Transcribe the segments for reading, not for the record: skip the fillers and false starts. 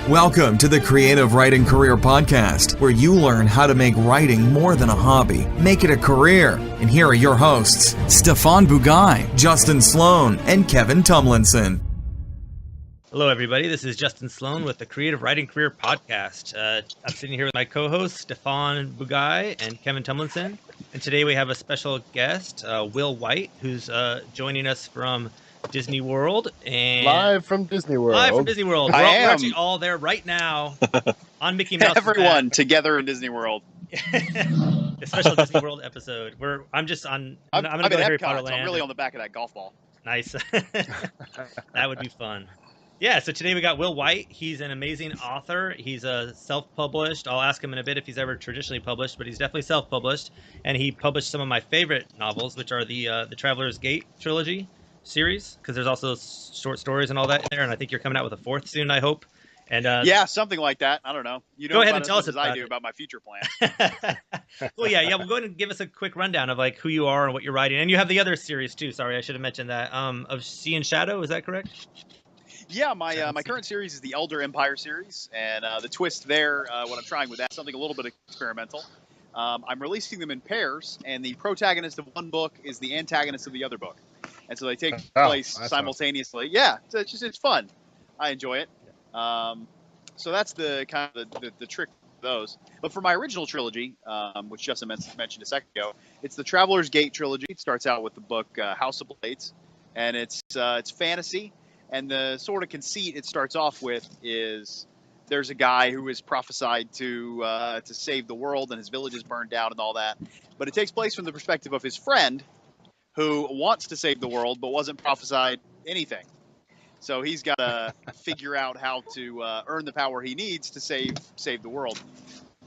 Welcome to the Creative Writing Career Podcast, where you learn how to make writing more than a hobby, make it a career. And here are your hosts, Stephan Bugaj, Justin Sloan, and Kevin Tumlinson. Hello, everybody. This is Justin Sloan with the Creative Writing Career Podcast. I'm sitting here with my co-hosts, Stephan Bugaj and Kevin Tumlinson. And today we have a special guest, Will Wight, who's joining us from Disney World. And Live from Disney World. We're actually all there right now on Mickey Mouse. Everyone together in Disney World. A special Disney World episode where I'm going to go to Harry Potter Land. I'm really on the back of that golf ball. Nice. That would be fun. Yeah, so today we got Will Wight. He's an amazing author. He's a self-published. I'll ask him in a bit if he's ever traditionally published, but he's definitely self-published. And he published some of my favorite novels, which are the Traveler's Gate trilogy series, because there's also short stories and all that in there. And I think you're coming out with a fourth soon, I hope. And yeah, something like that. I don't know. You know, go ahead and tell us as I do about my future plan. Well, yeah. Well, go ahead and give us a quick rundown of like who you are and what you're writing. And you have the other series too. Sorry, I should have mentioned that. Of Sea and Shadow, is that correct? Yeah, my current series is the Elder Empire series, and the twist there, what I'm trying with that, something a little bit experimental. I'm releasing them in pairs, and the protagonist of one book is the antagonist of the other book, and so they take place simultaneously. Awesome. Yeah, it's fun. I enjoy it. So that's the kind of the trick of those. But for my original trilogy, which Justin mentioned a second ago, it's the Traveler's Gate trilogy. It starts out with the book House of Blades, and it's fantasy. And the sort of conceit it starts off with is there's a guy who is prophesied to save the world, and his village is burned down and all that. But it takes place from the perspective of his friend who wants to save the world but wasn't prophesied anything. So he's got to figure out how to earn the power he needs to save the world.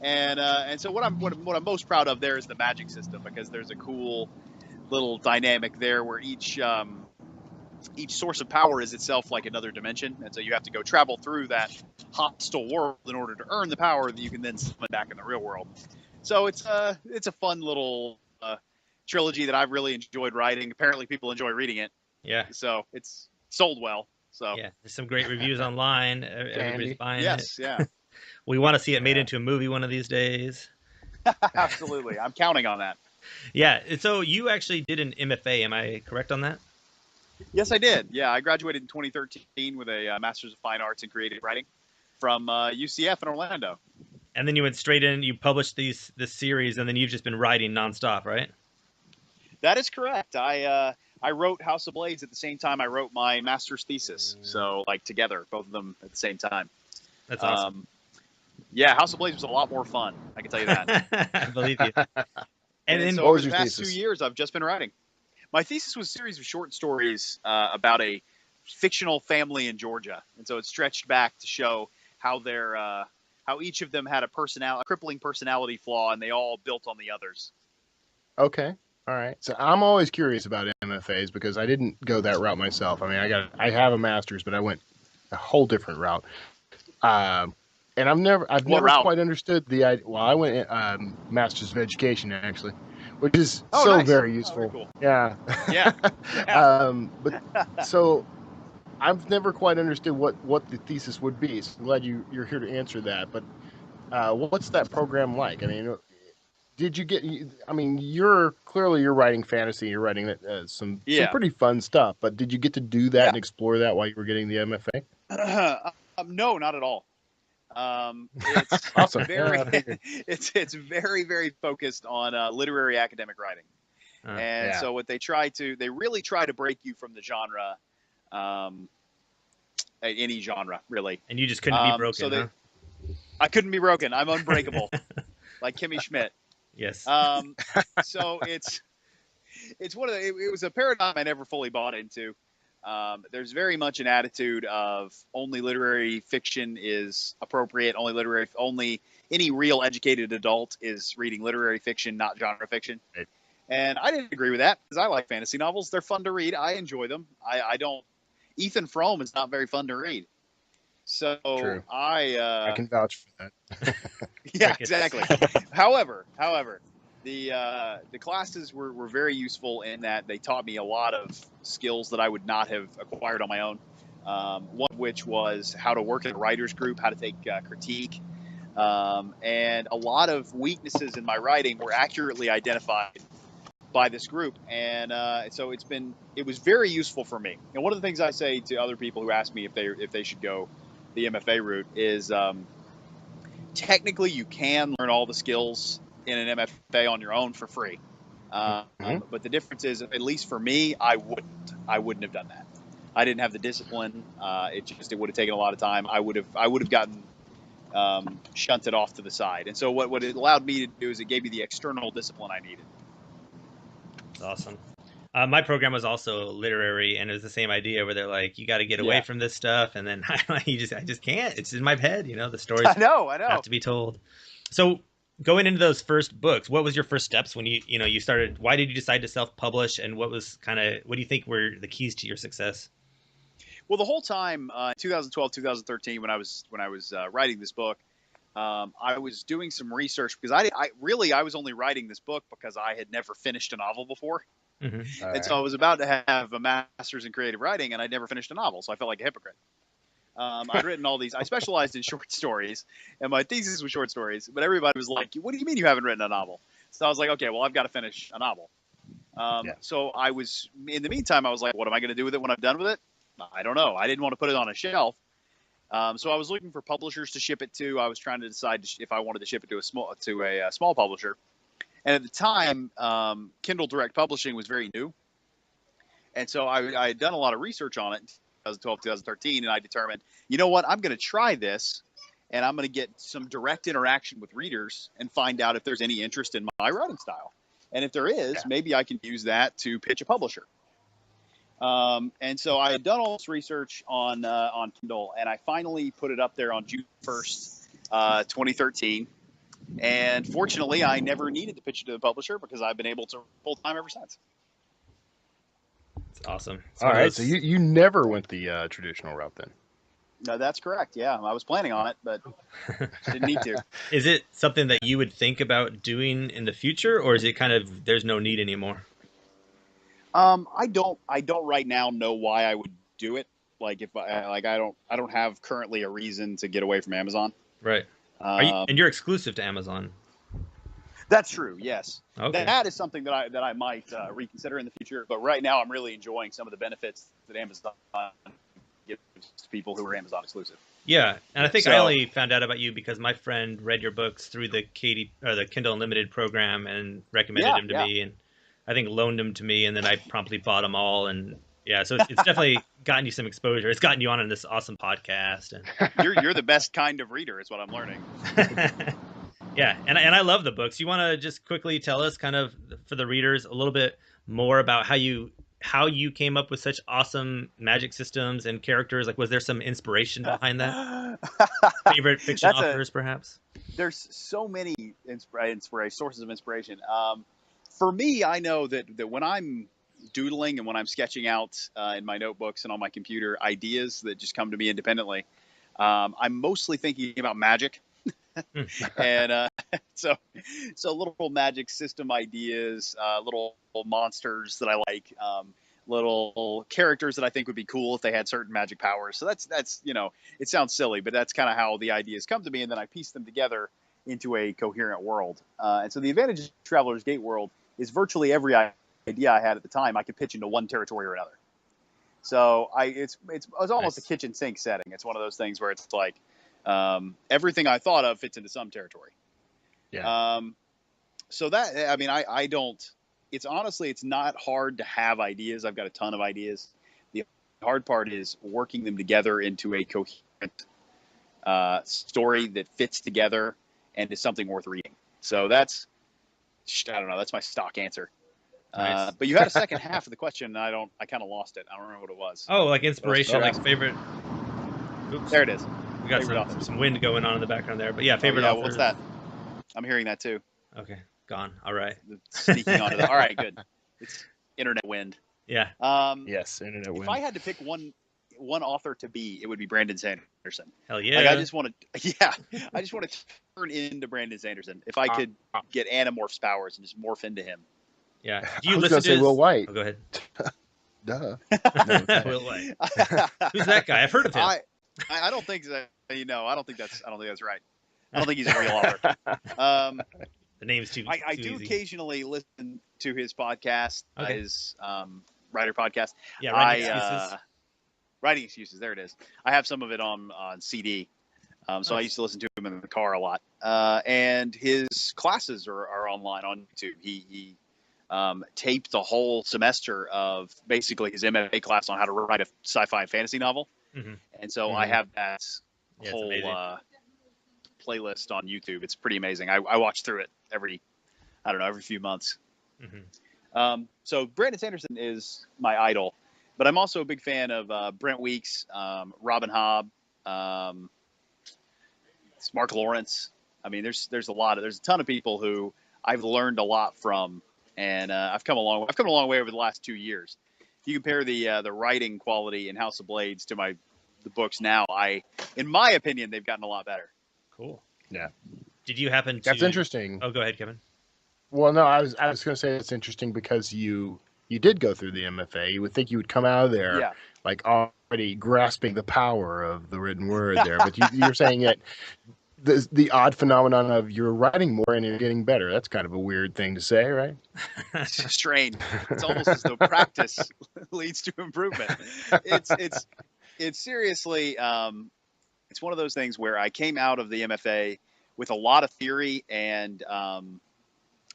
And so what I'm most proud of there is the magic system, because there's a cool little dynamic there where each source of power is itself like another dimension, and so you have to go travel through that hostile world in order to earn the power that you can then summon back in the real world. So it's a fun little trilogy that I've really enjoyed writing. Apparently people enjoy reading it. Yeah. So it's sold well. So yeah, there's some great reviews online. Everybody's buying it. Yes, yeah. We want to see it made into a movie one of these days. Absolutely. I'm counting on that. Yeah. So you actually did an MFA. Am I correct on that? Yes, I did. Yeah, I graduated in 2013 with a Master's of Fine Arts in Creative Writing from UCF in Orlando. And then you went straight in, you published this series, and then you've just been writing nonstop, right? That is correct. I wrote House of Blades at the same time I wrote my master's thesis. So, like, together, both of them at the same time. That's awesome. Yeah, House of Blades was a lot more fun. I can tell you that. I believe you. And then so over the past 2 years, I've just been writing. My thesis was a series of short stories about a fictional family in Georgia, and so it stretched back to show how how each of them had a crippling personality flaw, and they all built on the others. Okay, all right. So I'm always curious about MFAs because I didn't go that route myself. I mean, I have a master's, but I went a whole different route. And I've never quite understood the idea. Well, I went master's of education actually. Which is nice. Very useful. Very cool. Yeah. Yeah. But so I've never quite understood what the thesis would be. So I'm glad you're here to answer that. But what's that program like? I mean, did you get? I mean, you're writing fantasy. You're writing some pretty fun stuff. But did you get to do that and explore that while you were getting the MFA? No, not at all. It's awesome. It's very, very focused on literary academic writing. So what they really try to break you from the genre, any genre really. And you just couldn't be broken. I couldn't be broken. I'm unbreakable, like Kimmy Schmidt. Yes. So it's one of it was a paradigm I never fully bought into. There's very much an attitude of only literary fiction is appropriate. Only any real educated adult is reading literary fiction, not genre fiction. Right. And I didn't agree with that because I like fantasy novels. They're fun to read. I enjoy them. I don't. Ethan Frome is not very fun to read. So true. I can vouch for that. Yeah, exactly. However, the classes were very useful in that they taught me a lot of skills that I would not have acquired on my own. one of which was how to work in a writer's group, how to take critique. And a lot of weaknesses in my writing were accurately identified by this group. And so it was very useful for me. And one of the things I say to other people who ask me if they should go the MFA route is technically you can learn all the skills in an MFA on your own for free. But the difference is, at least for me, I wouldn't have done that. I didn't have the discipline. It would have taken a lot of time. I would have gotten shunted off to the side. And so what it allowed me to do is it gave me the external discipline I needed. That's awesome. My program was also literary, and it was the same idea where they're like, you got to get away from this stuff, and then I just can't. It's in my head, the stories. I know. Have to be told. So going into those first books, what was your first steps when you started? Why did you decide to self-publish, and what do you think were the keys to your success? Well, the whole time, 2012, 2013, when I was writing this book, I was doing some research because I was only writing this book because I had never finished a novel before. Mm-hmm. And so I was about to have a master's in creative writing, and I'd never finished a novel, so I felt like a hypocrite. I'd written all these. I specialized in short stories, and my thesis was short stories. But everybody was like, "What do you mean you haven't written a novel?" So I was like, "Okay, well, I've got to finish a novel." So in the meantime, I was like, "What am I going to do with it when I'm done with it?" I don't know. I didn't want to put it on a shelf. So I was looking for publishers to ship it to. I was trying to decide if I wanted to ship it to a small publisher. And at the time, Kindle Direct Publishing was very new. And so I had done a lot of research on it in 2012, 2013, and I determined, you know what, I'm going to try this, and I'm going to get some direct interaction with readers and find out if there's any interest in my writing style. And if there is, maybe I can use that to pitch a publisher. And so I had done all this research on Kindle, and I finally put it up there on June 1st, 2013. And fortunately, I never needed to pitch it to the publisher because I've been able to full time ever since. It's awesome. All right, so you never went the traditional route then? No, that's correct. Yeah, I was planning on it, but didn't need to. Is it something that you would think about doing in the future, or is it kind of there's no need anymore? I don't right now know why I would do it. I don't have currently a reason to get away from Amazon. Right. And you're exclusive to Amazon. That's true. Yes. Okay. That is something that I might reconsider in the future. But right now, I'm really enjoying some of the benefits that Amazon gives to people who are Amazon exclusive. Yeah, and I think I only found out about you because my friend read your books through the Kindle Unlimited program and recommended them to me, and I think loaned them to me, and then I promptly bought them all. And yeah, so it's definitely gotten you some exposure. It's gotten you on this awesome podcast. And you're the best kind of reader, is what I'm learning. Yeah, and I love the books. You want to just quickly tell us, kind of for the readers, a little bit more about how you came up with such awesome magic systems and characters? Like, was there some inspiration behind that? Favorite fiction authors, perhaps? There's so many sources of inspiration. For me, I know that when I'm doodling and when I'm sketching out in my notebooks and on my computer ideas that just come to me independently, I'm mostly thinking about magic. And so little magic system ideas, little monsters that I like, little characters that I think would be cool if they had certain magic powers. So that's it sounds silly, but that's kind of how the ideas come to me, and then I piece them together into a coherent world. And so the advantage of Traveler's Gate world is virtually every idea I had at the time I could pitch into one territory or another. So it's almost a kitchen sink setting. It's one of those things where it's like everything I thought of fits into some territory. Yeah. So that, I mean, I don't. It's honestly, it's not hard to have ideas. I've got a ton of ideas. The hard part is working them together into a coherent story that fits together and is something worth reading. So that's, I don't know. That's my stock answer. Nice. But you had a second half of the question, and I kind of lost it. I don't remember what it was. Oh, like inspiration, like favorite. Oops. There it is. We got some wind going on in the background there, but yeah, favorite authors. What's that? I'm hearing that too. Okay, gone. All right. Sneaking onto that. All right, good. It's internet wind. Yeah. Yes, internet wind. If I had to pick one author to be, it would be Brandon Sanderson. Hell yeah. Like, I just want to turn into Brandon Sanderson. If I could get Animorph's powers and just morph into him. Yeah. Do you listen to Will Wight? Oh, go ahead. Duh. Will Wight. Who's that guy? I've heard of him. I don't think that. I don't think that's right. I don't think he's a real author. The name's too. I too do easy. occasionally listen to his podcast, his writer podcast. Yeah, Writing Excuses. Writing Excuses. There it is. I have some of it on CD. So I used to listen to him in the car a lot. And his classes are online on YouTube. He taped the whole semester of basically his MFA class on how to write a sci-fi and fantasy novel. Mm-hmm. And so I have that whole playlist on YouTube. It's pretty amazing. I watch through it every few months. Mm-hmm. So Brandon Sanderson is my idol, but I'm also a big fan of Brent Weeks, Robin Hobb, Mark Lawrence. I mean, there's a ton of people who I've learned a lot from, and I've come a long way over the last 2 years. If you compare the writing quality in House of Blades to the books now, in my opinion, they've gotten a lot better. Cool. Yeah. Did you happen to? That's interesting. Oh, go ahead, Kevin. Well, no, I was going to say it's interesting because you did go through the MFA. You would think you would come out of there like already grasping the power of the written word there, but you're saying that the odd phenomenon of you're writing more and you're getting better. That's kind of a weird thing to say, right? It's strange. It's almost as though practice leads to improvement. It's seriously, it's one of those things where I came out of the MFA with a lot of theory and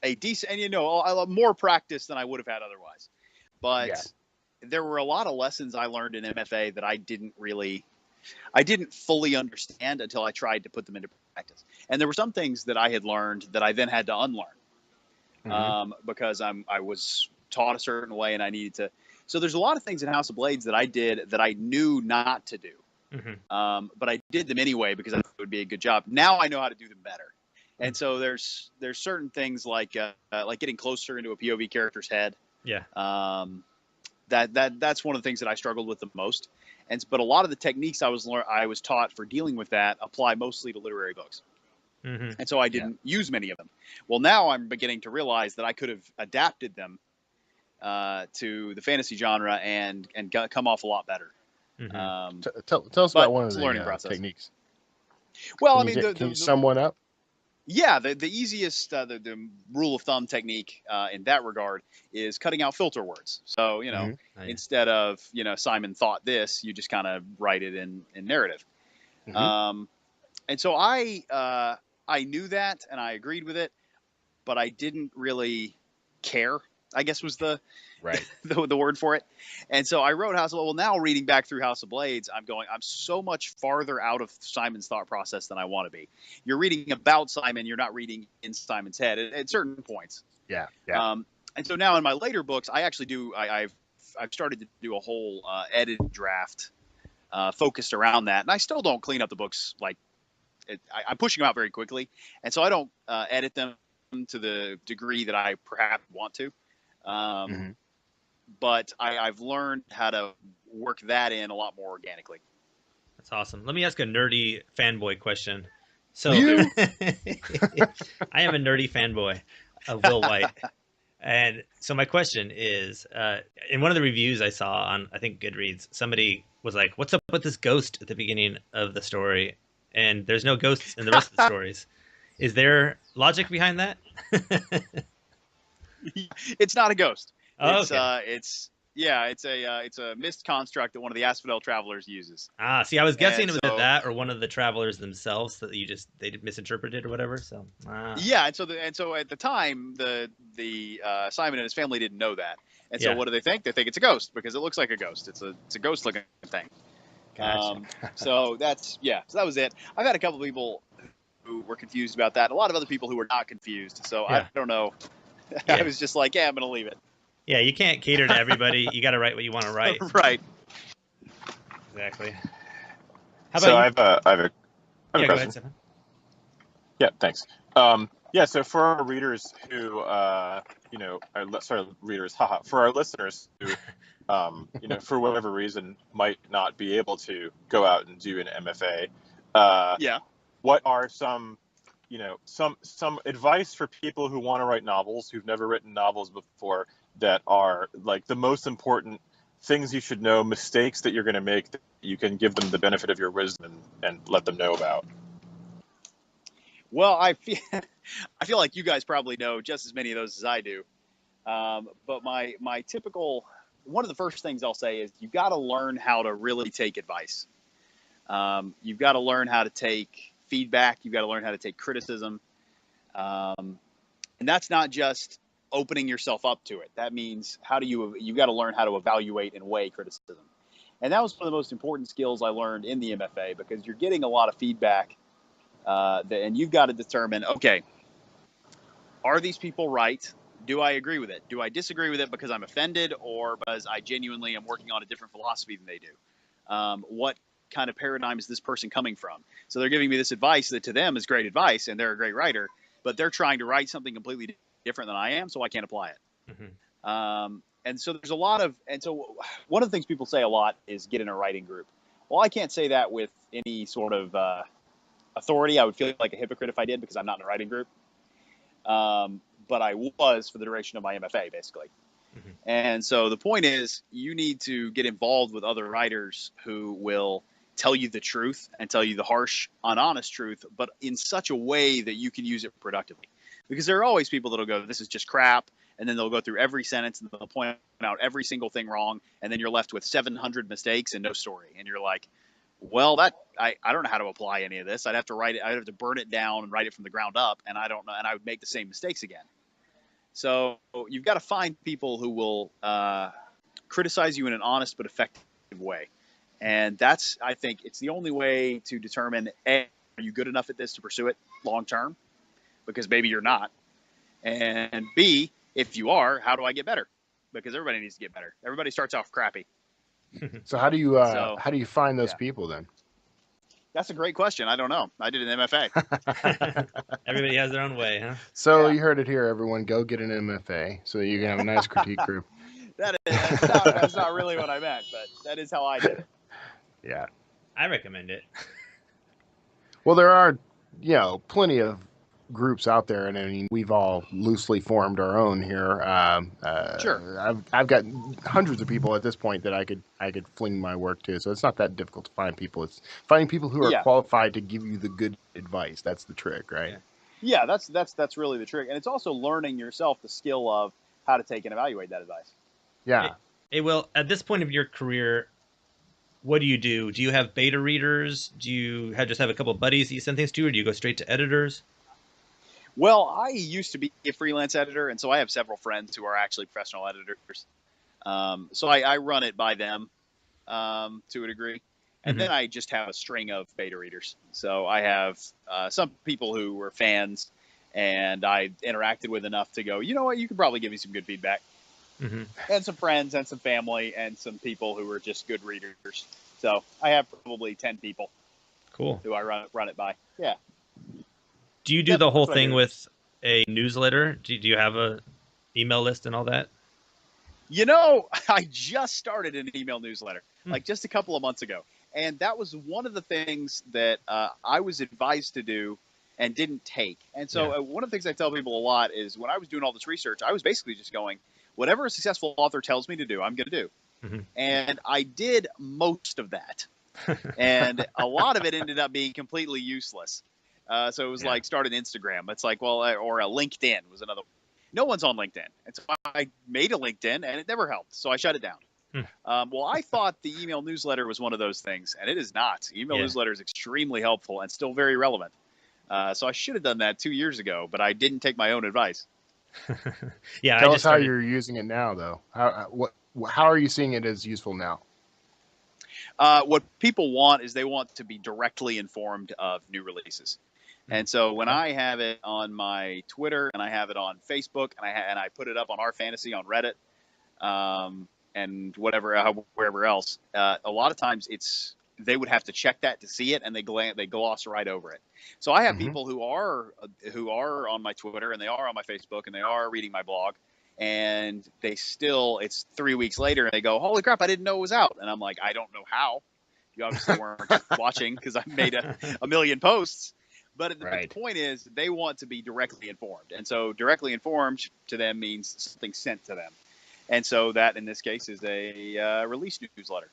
a decent, and more practice than I would have had otherwise. But there were a lot of lessons I learned in MFA that I didn't fully understand until I tried to put them into practice. And there were some things that I had learned that I then had to unlearn because I was taught a certain way and I needed to. So there's a lot of things in House of Blades that I did that I knew not to do. Mm-hmm. But I did them anyway because I thought it would be a good job. Now I know how to do them better. And so there's certain things like getting closer into a POV character's head. Yeah. That's one of the things that I struggled with the most. But a lot of the techniques I was taught for dealing with that apply mostly to literary books. Mm-hmm. And so I didn't use many of them. Well, now I'm beginning to realize that I could have adapted them to the fantasy genre and come off a lot better. Mm-hmm. Tell us about one of the techniques. Well, can you sum one up? Yeah, the easiest, the rule of thumb technique in that regard is cutting out filter words. So, instead of, Simon thought this, you just kind of write it in narrative. Mm-hmm. And so I knew that and I agreed with it, but I didn't really care, I guess was the word for it. And so I wrote now reading back through House of Blades, I'm so much farther out of Simon's thought process than I want to be. You're reading about Simon, you're not reading in Simon's head at certain points. Yeah. And so now in my later books, I actually do, I've started to do a whole edited draft focused around that. And I still don't clean up the books I'm pushing them out very quickly. And so I don't edit them to the degree that I perhaps want to. But I've learned how to work that in a lot more organically. That's awesome. Let me ask a nerdy fanboy question. So You? I am a nerdy fanboy of Will Wight. And so my question is, in one of the reviews I saw on, I think, Goodreads, somebody was like, what's up with this ghost at the beginning of the story? And there's no ghosts in the rest of the stories. Is there logic behind that? It's not a ghost. Oh, it's a mist construct that one of the Asphodel travelers uses. See, I was guessing it was that or one of the travelers themselves that they misinterpreted or whatever. So yeah, and so at the time the Simon and his family didn't know that, and so what do they think? They think it's a ghost because it looks like a ghost. It's a ghost looking thing. Gotcha. So that was it. I've had a couple of people who were confused about that. A lot of other people who were not confused. So I don't know. I was just like, I'm going to leave it. Yeah, you can't cater to everybody. You got to write what you want to write. Right. Exactly. How about you? I have a question. Go ahead, Stephan. Yeah, thanks. So for our readers who, for our listeners who, for whatever reason might not be able to go out and do an MFA, what are some advice for people who want to write novels, who've never written novels before, that are like the most important things you should know, mistakes that you're going to make that you can give them the benefit of your wisdom and let them know about? Well, I feel like you guys probably know just as many of those as I do. But my typical, one of the first things I'll say is you've got to learn how to really take advice. You've got to learn how to take feedback. You've got to learn how to take criticism. And that's not just opening yourself up to it. That means you've got to learn how to evaluate and weigh criticism. And that was one of the most important skills I learned in the MFA, because you're getting a lot of feedback. And you've got to determine, okay, are these people right? Do I agree with it? Do I disagree with it because I'm offended, or because I genuinely am working on a different philosophy than they do? What kind of paradigm is this person coming from? So they're giving me this advice that to them is great advice, and they're a great writer, but they're trying to write something completely different than I am, so I can't apply it. Mm-hmm. And so there's a lot of, and so one of the things people say a lot is get in a writing group. Well, I can't say that with any sort of authority. I would feel like a hypocrite if I did, because I'm not in a writing group. But I was for the duration of my MFA, basically. Mm-hmm. And so the point is, you need to get involved with other writers who will tell you the truth and tell you the harsh, honest truth, but in such a way that you can use it productively. Because there are always people that'll go, this is just crap, and then they'll go through every sentence and they'll point out every single thing wrong, and then you're left with 700 mistakes and no story. And you're like, well, I don't know how to apply any of this. I'd have to write it. I'd have to burn it down and write it from the ground up, and I don't know, and I would make the same mistakes again. So you've got to find people who will criticize you in an honest but effective way. And that's, I think, it's the only way to determine, A, are you good enough at this to pursue it long term? Because maybe you're not. And B, if you are, how do I get better? Because everybody needs to get better. Everybody starts off crappy. So how do you find those people then? That's a great question. I don't know. I did an MFA. Everybody has their own way, huh? So you heard it here, everyone. Go get an MFA so you can have a nice critique group. That's not really what I meant, but that is how I did it. Yeah. I recommend it. Well, there are, plenty of groups out there, and I mean, we've all loosely formed our own here. Sure. I've got hundreds of people at this point that I could fling my work to, so it's not that difficult to find people. It's finding people who are qualified to give you the good advice. That's the trick, right? Yeah, that's really the trick, and it's also learning yourself the skill of how to take and evaluate that advice. Yeah. Hey, Will, at this point of your career, what do you do? Do you have beta readers? Do you just have a couple of buddies that you send things to, or do you go straight to editors? Well, I used to be a freelance editor, and so I have several friends who are actually professional editors. So I run it by them to a degree. And then I just have a string of beta readers. So I have some people who were fans, and I interacted with enough to go, you know what, you could probably give me some good feedback. Mm-hmm. And some friends and some family and some people who are just good readers. So I have probably 10 people. Cool. Who I run it by. Yeah. Do you do the whole thing with a newsletter? Do you have a email list and all that? I just started an email newsletter, like just a couple of months ago. And that was one of the things that I was advised to do and didn't take. And so one of the things I tell people a lot is when I was doing all this research, I was basically just going, whatever a successful author tells me to do, I'm going to do. Mm-hmm. And I did most of that. And a lot of it ended up being completely useless. So it was like start an Instagram. It's like, well, or a LinkedIn was another. No one's on LinkedIn. And so I made a LinkedIn and it never helped. So I shut it down. Well, I thought the email newsletter was one of those things, and it is not. Email newsletter is extremely helpful and still very relevant. So I should have done that 2 years ago, but I didn't take my own advice. Tell us how you're using it now, though. How are you seeing it as useful now? What people want is they want to be directly informed of new releases. And so when I have it on my Twitter and I have it on Facebook and I put it up on Our Fantasy on Reddit and wherever else, a lot of times they would have to check that to see it, and they gloss right over it. So I have people who are on my Twitter and they are on my Facebook and they are reading my blog, and it's 3 weeks later and they go, holy crap, I didn't know it was out. And I'm like, I don't know how. You obviously weren't watching because I made a million posts. But the point is they want to be directly informed. And so directly informed to them means something sent to them. And so that, in this case, is a release newsletter.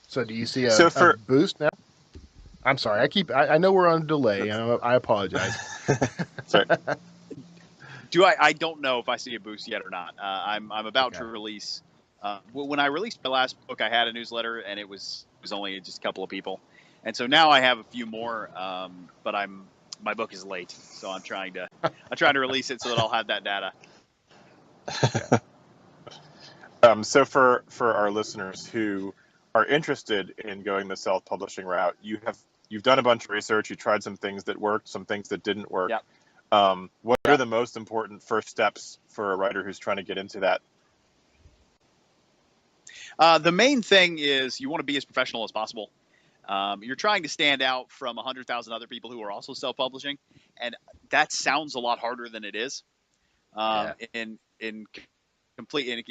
So do you see a boost now? I'm sorry. I know we're on a delay. I apologize. Sorry. I don't know if I see a boost yet or not. I'm about to release. When I released my last book, I had a newsletter, and it was only just a couple of people, and so now I have a few more. But my book is late, so I'm trying to release it so that I'll have that data. So for our listeners who are interested in going the self-publishing route, you've done a bunch of research. You tried some things that worked, some things that didn't work. Yep. What are the most important first steps for a writer who's trying to get into that? The main thing is you want to be as professional as possible. You're trying to stand out from 100,000 other people who are also self-publishing, and that sounds a lot harder than it is. And if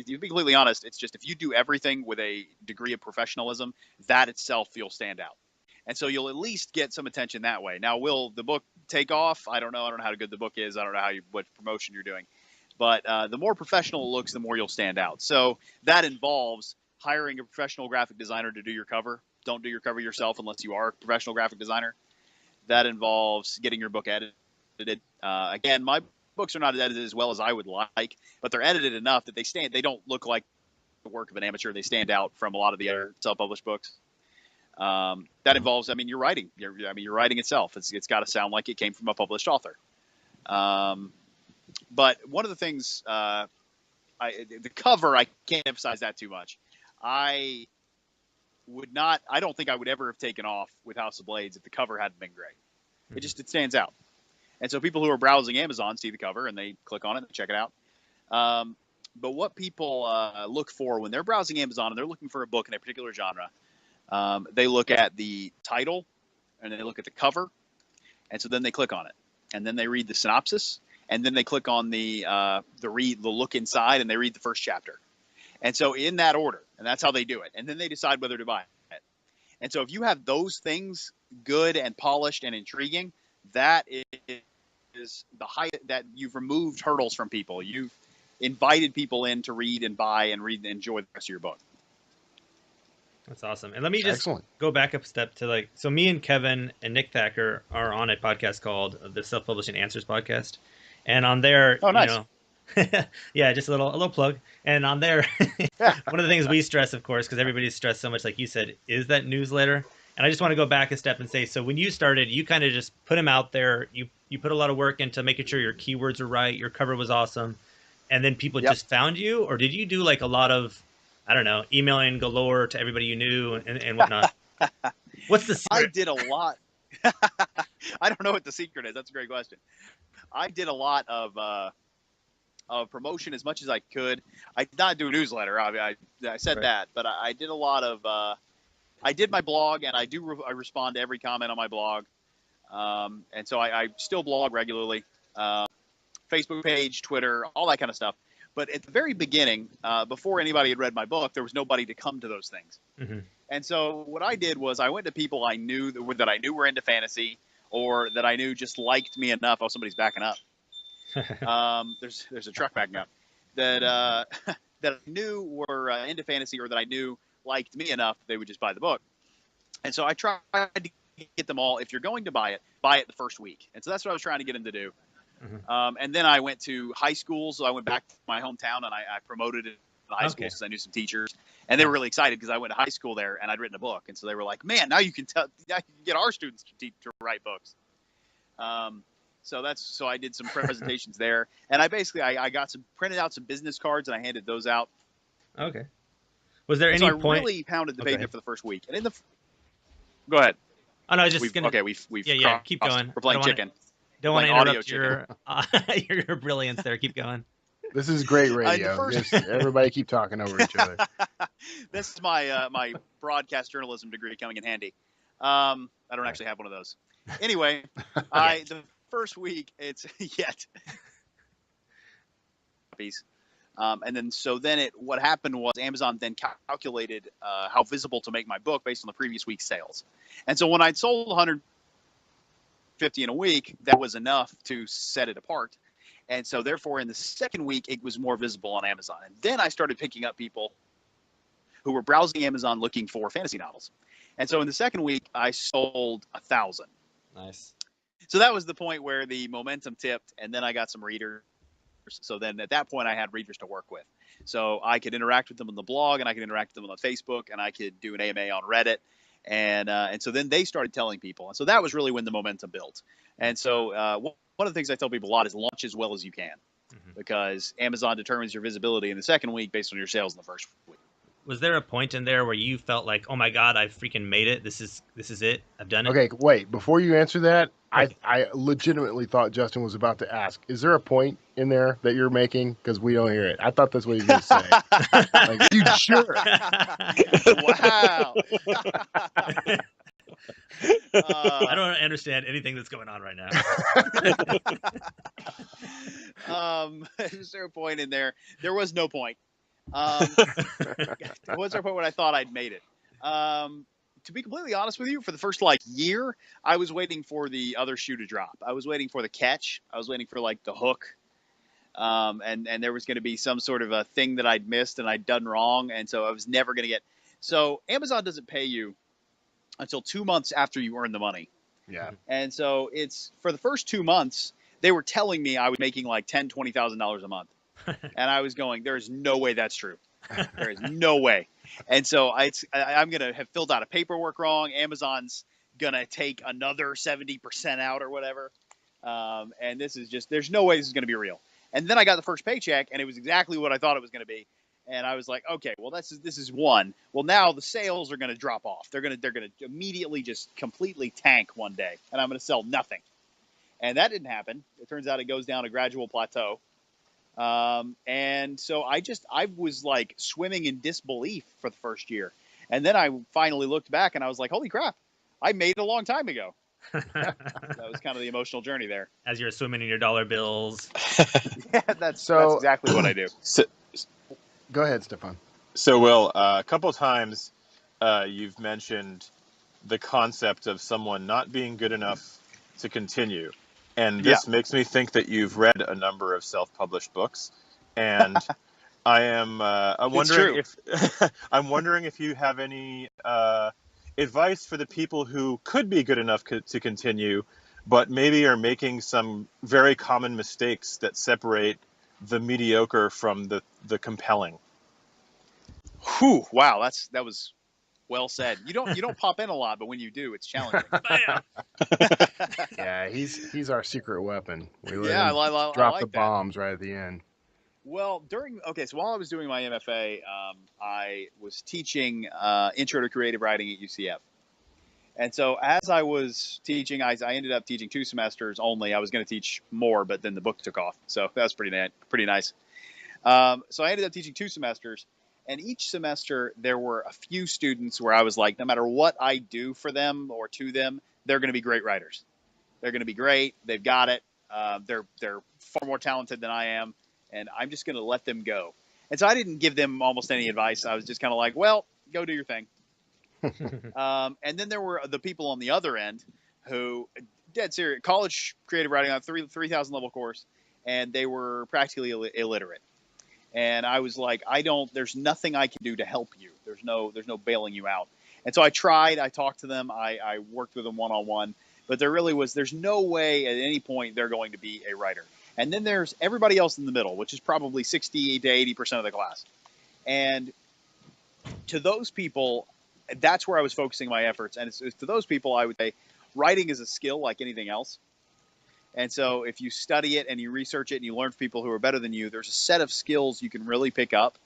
you be completely honest, it's just if you do everything with a degree of professionalism, that itself you'll stand out. And so you'll at least get some attention that way. Now, will the book take off? I don't know. I don't know how good the book is. I don't know what promotion you're doing. But the more professional it looks, the more you'll stand out. So that involves hiring a professional graphic designer to do your cover. Don't do your cover yourself unless you are a professional graphic designer. That involves getting your book edited. Again, my books are not edited as well as I would like, but they're edited enough that they don't look like the work of an amateur. They stand out from a lot of the other self-published books. That involves, your writing. Your writing itself. It's got to sound like it came from a published author. But one of the things, the cover, I can't emphasize that too much. I don't think I would ever have taken off with House of Blades if the cover hadn't been great. Mm-hmm. It stands out. And so people who are browsing Amazon see the cover and they click on it and check it out. But what people look for when they're browsing Amazon and they're looking for a book in a particular genre, they look at the title and then they look at the cover. And so then they click on it. And then they read the synopsis. And then they click on the look inside and they read the first chapter. And so in that order, and that's how they do it. And then they decide whether to buy it. And so if you have those things good and polished and intriguing, that is the height that you've removed hurdles from people. You've invited people in to read and buy and read and enjoy the rest of your book. That's awesome. And let me just go back a step to so me and Kevin and Nick Thacker are on a podcast called the Self-Publishing Answers podcast. And on there, nice. Yeah, just a little plug. And on there, one of the things we stress, of course, because everybody's stressed so much, like you said, is that newsletter. And I just want to go back a step and say, so when you started, you kind of just put them out there. You put a lot of work into making sure your keywords are right. Your cover was awesome. And then people just found you? Or did you do a lot of, I don't know, emailing galore to everybody you knew and whatnot? What's the secret? I did a lot. I don't know what the secret is. That's a great question. I did a lot of promotion as much as I could. I did not do a newsletter. I said that, but I did a lot of I did my blog, and I respond to every comment on my blog. And so I still blog regularly. Facebook page, Twitter, all that kind of stuff. But at the very beginning, before anybody had read my book, there was nobody to come to those things. Mm-hmm. And so what I did was I went to people I knew that I knew were into fantasy or that I knew just liked me enough. Oh, somebody's backing up. There's a truck backing up that I knew were into fantasy or that I knew liked me enough they would just buy the book. And so I tried to get them all. If you're going to buy it the first week. And so that's what I was trying to get them to do. Mm-hmm. And then I went to high school. So I went back to my hometown and I promoted it in the high school because I knew some teachers. And they were really excited because I went to high school there and I'd written a book. And so they were like, man, now you can get our students to write books. So I did some presentations there. And I printed out some business cards and I handed those out. Okay. Was there any point? So I really pounded the pavement for the first week. And go ahead. Oh no, I was just we've keep going. We're playing chicken. Don't want to interrupt your brilliance there. Keep going. This is great radio. Everybody keep talking over each other. This is my broadcast journalism degree coming in handy. I don't actually have one of those. Anyway, the first week it's and then what happened was Amazon then calculated how visible to make my book based on the previous week's sales. And so when I'd sold 150 in a week, that was enough to set it apart. And so therefore in the second week, it was more visible on Amazon. And then I started picking up people who were browsing Amazon looking for fantasy novels. And so in the second week, I sold 1,000. Nice. So that was the point where the momentum tipped, and then I got some readers. So then at that point, I had readers to work with. So I could interact with them on the blog, and I could interact with them on Facebook, and I could do an AMA on Reddit. And so then they started telling people. And so that was really when the momentum built. And so one of the things I tell people a lot is launch as well as you can, because Amazon determines your visibility in the second week based on your sales in the first week. Was there a point in there where you felt like, oh my God, I freaking made it. This is it. I've done it. Okay, wait. Before you answer that, I legitimately thought Justin was about to ask, is there a point in there that you're making? Because we don't hear it. I thought that's what he was going to say. Like, dude, sure. Wow. I don't understand anything that's going on right now. Is there a point in there? There was no point. There was a point when I thought I'd made it. To be completely honest with you, for the first year, I was waiting for the other shoe to drop. I was waiting for the catch. I was waiting for the hook. And there was going to be some sort of a thing that I'd missed and I'd done wrong. And so I was never going to get. So Amazon doesn't pay you until 2 months after you earn the money. Yeah. And so it's for the first 2 months, they were telling me I was making $10,000, $20,000 a month. And I was going, there is no way that's true. There is no way. And so I'm going to have filled out a paperwork wrong. Amazon's going to take another 70% out or whatever. And this is just, there's no way this is going to be real. And then I got the first paycheck and it was exactly what I thought it was going to be. And I was like, okay, well, this is one. Well, now the sales are going to drop off. They're going to immediately just completely tank one day, and I'm going to sell nothing. And that didn't happen. It turns out it goes down a gradual plateau. And so I was swimming in disbelief for the first year. And then I finally looked back and I was like, holy crap, I made it a long time ago. That was kind of the emotional journey there. As you're swimming in your dollar bills. Yeah, that's exactly what I do. Go ahead, Stephan. So, Will, a couple times you've mentioned the concept of someone not being good enough to continue. And this makes me think that you've read a number of self-published books. And I'm wondering if you have any advice for the people who could be good enough to continue, but maybe are making some very common mistakes that separate the mediocre from the compelling. Whew, wow, that was well said. You don't pop in a lot, but when you do, it's challenging. Bam! Yeah, he's our secret weapon. We let Yeah, him I drop like the that. bombs right at the end. Well, so while I was doing my MFA, I was teaching Intro to Creative Writing at UCF. And so as I was teaching, I ended up teaching 2 semesters only. I was going to teach more, but then the book took off. So that was pretty nice. So I ended up teaching 2 semesters. And each semester, there were a few students where I was like, no matter what I do for them or to them, they're going to be great writers. They're going to be great. They've got it. They're far more talented than I am. And I'm just going to let them go. And so I didn't give them almost any advice. I was just kind of like, well, go do your thing. And then there were the people on the other end who, dead serious, college creative writing on 3,000 level course, and they were practically illiterate. And I was like, there's nothing I can do to help you. There's no bailing you out. And so I talked to them. I worked with them one-on-one, but there's no way at any point they're going to be a writer. And then there's everybody else in the middle, which is probably 60 to 80% of the class. And to those people, that's where I was focusing my efforts. And it's to those people, I would say writing is a skill like anything else. And so if you study it and you research it and you learn from people who are better than you, there's a set of skills you can really pick up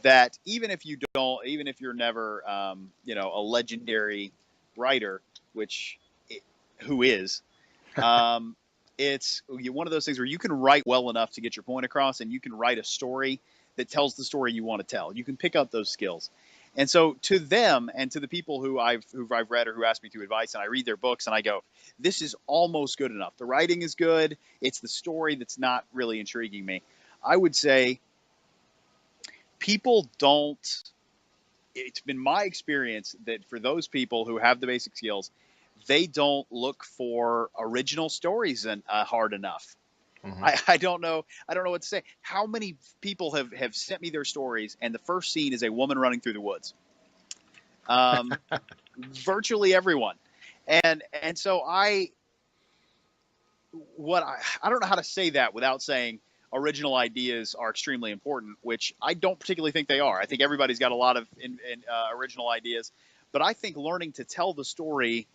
that even if you're never, a legendary writer, who is, it's one of those things where you can write well enough to get your point across, and you can write a story that tells the story you want to tell. You can pick up those skills. And so to them and to the people who I've read or who ask me to advice, and I read their books and I go, this is almost good enough. The writing is good. It's the story that's not really intriguing me. I would say it's been my experience that for those people who have the basic skills, they don't look for original stories hard enough. I don't know what to say. How many people have sent me their stories, and the first scene is a woman running through the woods? Virtually everyone. And so I don't know how to say that without saying original ideas are extremely important, which I don't particularly think they are. I think everybody's got a lot of original ideas, but I think learning to tell the story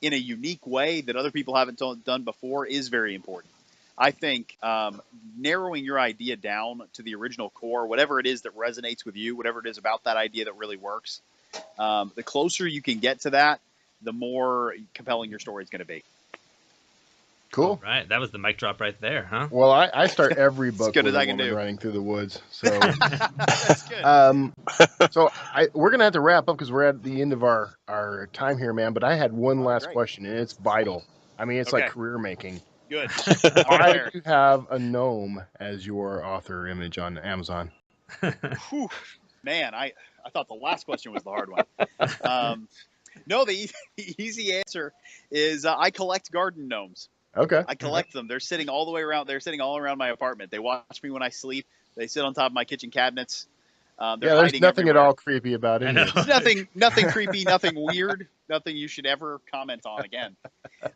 in a unique way that other people haven't done before is very important. I think narrowing your idea down to the original core, whatever it is that resonates with you, whatever it is about that idea that really works, the closer you can get to that, the more compelling your story is going to be. Cool. All right, that was the mic drop right there, huh? Well, I start every book good with as a I can woman do. running through the woods. So, That's good. we're gonna have to wrap up because we're at the end of our time here, man. But I had one last great. question, and it's vital. I mean, it's Okay. like career making. Good. Why do you have a gnome as your author image on Amazon? Whew. Man, I thought the last question was the hard one. No, the easy answer is I collect garden gnomes. Okay. I collect them. They're sitting all the way around. They're sitting all around my apartment. They watch me when I sleep. They sit on top of my kitchen cabinets. There's nothing at all creepy about it. There's nothing creepy, nothing weird, nothing you should ever comment on again.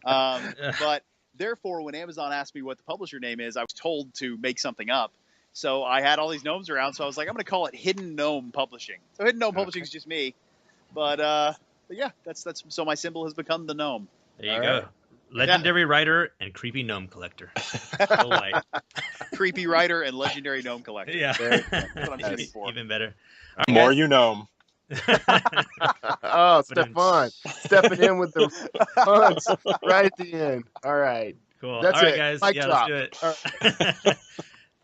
But therefore, when Amazon asked me what the publisher name is, I was told to make something up. So I had all these gnomes around. So I was like, I'm going to call it Hidden Gnome Publishing. So Hidden Gnome Publishing is just me. But yeah, that's so my symbol has become the gnome. There you go. Legendary writer and creepy gnome collector. Will Wight. Creepy writer and legendary gnome collector. Yeah. That's what I'm shooting for. Even better. The more you know. Oh, Stephan stepping in with the puns right at the end. All right. Cool. That's all right, it. guys. Mic Yeah, drop. let's do it.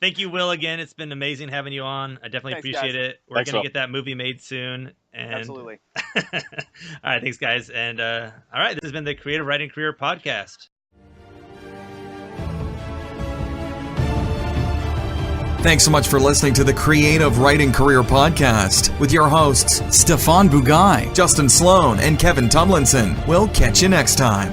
Thank you, Will, again. It's been amazing having you on. I definitely Thanks, appreciate guys. it. We're Thanks, going to Will. get that movie made soon. And Absolutely. all right. Thanks, guys. And all right. This has been the Creative Writing Career Podcast. Thanks so much for listening to the Creative Writing Career Podcast with your hosts, Stephan Bugaj, Justin Sloan, and Kevin Tumlinson. We'll catch you next time.